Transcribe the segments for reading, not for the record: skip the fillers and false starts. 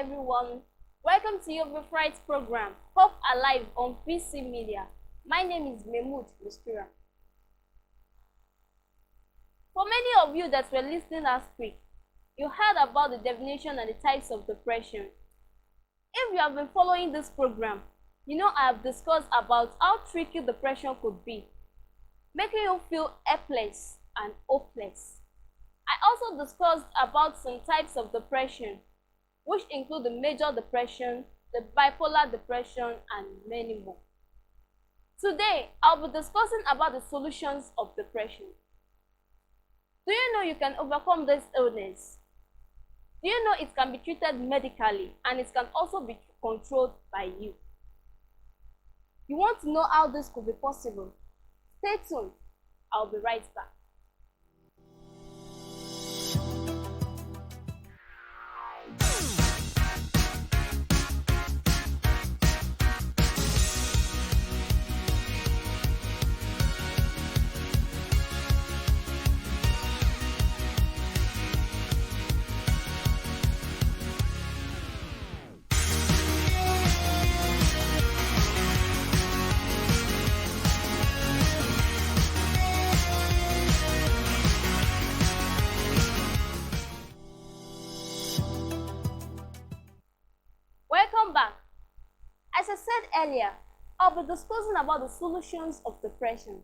everyone. Welcome to your favorite program, Hope Alive on PC Media. My name is Mahmood Mustira. For many of you that were listening last week, you heard about the definition and the types of depression. If you have been following this program, you know I have discussed about how tricky depression could be, making you feel helpless and hopeless. I also discussed about some types of depression, which include the major depression, the bipolar depression, and many more. Today, I'll be discussing about the solutions of depression. Do you know you can overcome this illness? Do you know it can be treated medically and it can also be controlled by you? You want to know how this could be possible? Stay tuned. I'll be right back. Welcome back. As I said earlier, I'll be discussing about the solutions of depression,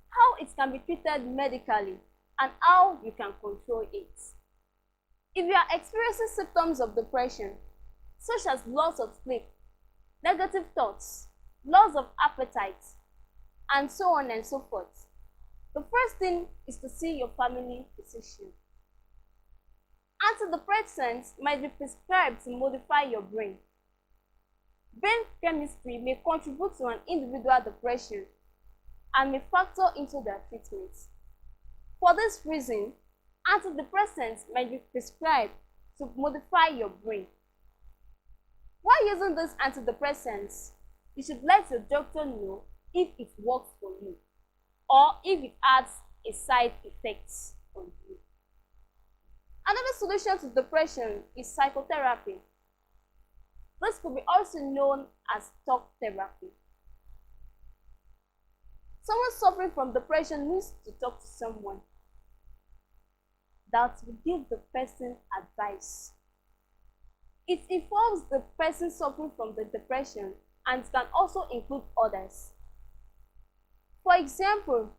how it can be treated medically, and how you can control it. If you are experiencing symptoms of depression, such as loss of sleep, negative thoughts, loss of appetite, and so on and so forth, the first thing is to see your family physician. Antidepressants might be prescribed to modify your brain. Brain chemistry may contribute to an individual depression and may factor into their treatment. For this reason, antidepressants might be prescribed to modify your brain. While using these antidepressants, you should let your doctor know if it works for you or if it has a side effect on you. Another solution to depression is psychotherapy. This could be also known as talk therapy. Someone suffering from depression needs to talk to someone that will give the person advice. It involves the person suffering from the depression and can also include others. For example,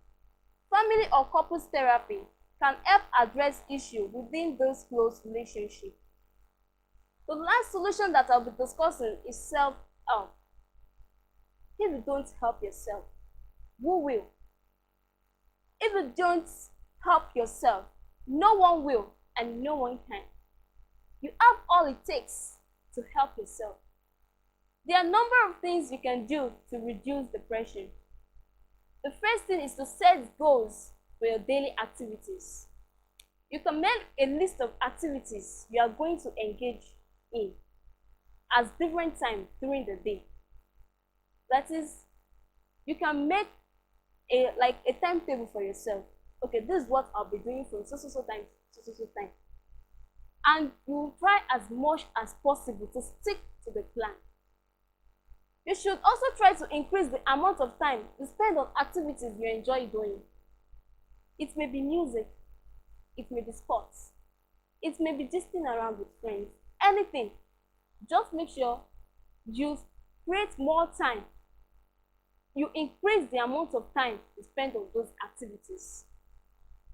family or couples therapy can help address issues within this close relationship. The last solution that I'll be discussing is self-help. If you don't help yourself, who will? If you don't help yourself, no one will and no one can. You have all it takes to help yourself. There are a number of things you can do to reduce depression. The first thing is to set goals for your daily activities. You can make a list of activities you are going to engage in at different times during the day. That is, you can make a timetable for yourself. Okay, this is what I'll be doing from so time to so time. And you try as much as possible to stick to the plan. You should also try to increase the amount of time you spend on activities you enjoy doing. It may be music, it may be sports, it may be gisting around with friends, anything. Just make sure you create more time. You increase the amount of time you spend on those activities.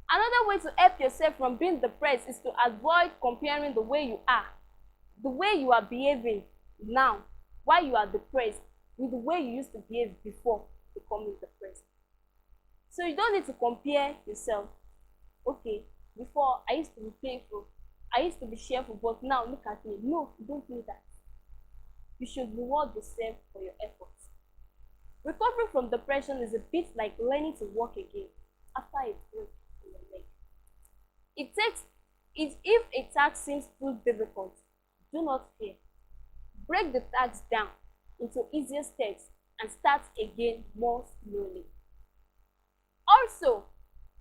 Another way to help yourself from being depressed is to avoid comparing the way you are behaving now while you are depressed with the way you used to behave before becoming depressed. So you don't need to compare yourself. Okay, before I used to be playful, I used to be cheerful, but now look at me. No, you don't do that. You should reward yourself for your efforts. Recovering from depression is a bit like learning to walk again after a break in your leg. If a task seems too difficult, do not fear. Break the task down into easier steps and start again more slowly. Also,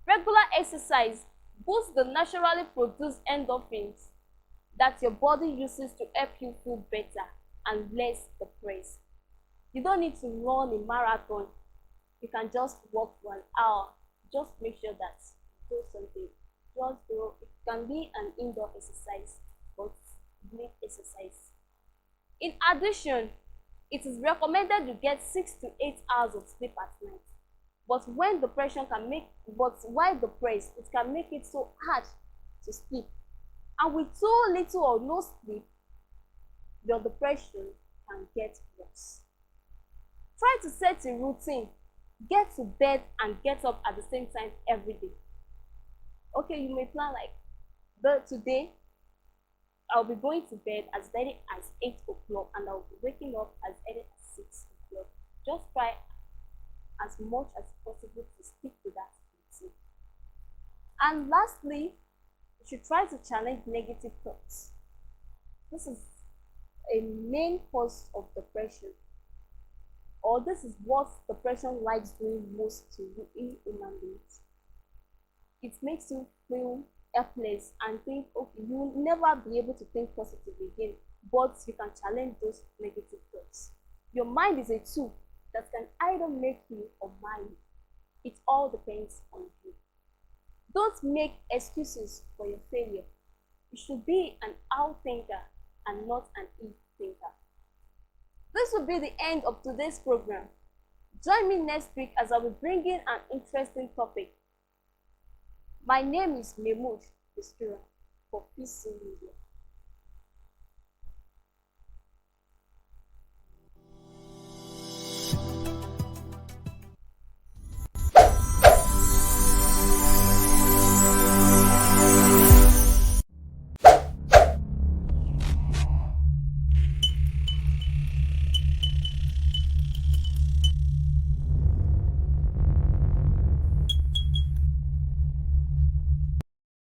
regular exercise boosts the naturally produced endorphins that your body uses to help you feel better and less depressed. You don't need to run a marathon. You can just walk for an hour. Just make sure that you do something. Just do. It can be an indoor exercise, but great exercise. In addition, it is recommended you get 6 to 8 hours of sleep at night. But when depression can make, but while depressed, it can make it so hard to sleep. And with too little or no sleep, your depression can get worse. Try to set a routine. Get to bed and get up at the same time every day. Okay, you may plan like, today I'll be going to bed as early as 8 o'clock and I'll be waking up as early as 6 o'clock. Just try as much as possible to stick to that routine. And lastly, you should try to challenge negative thoughts. This is a main cause of depression, or this is what depression likes doing most to you in human beings. It makes you feel helpless and think, okay, you will never be able to think positively again, but you can challenge those negative thoughts. Your mind is a tool that can either make you or mar you. It all depends on you. Don't make excuses for your failure. You should be an out thinker and not an in thinker. This will be the end of today's program. Join me next week as I will bring in an interesting topic. My name is Mahmood Bistura for Peace Media.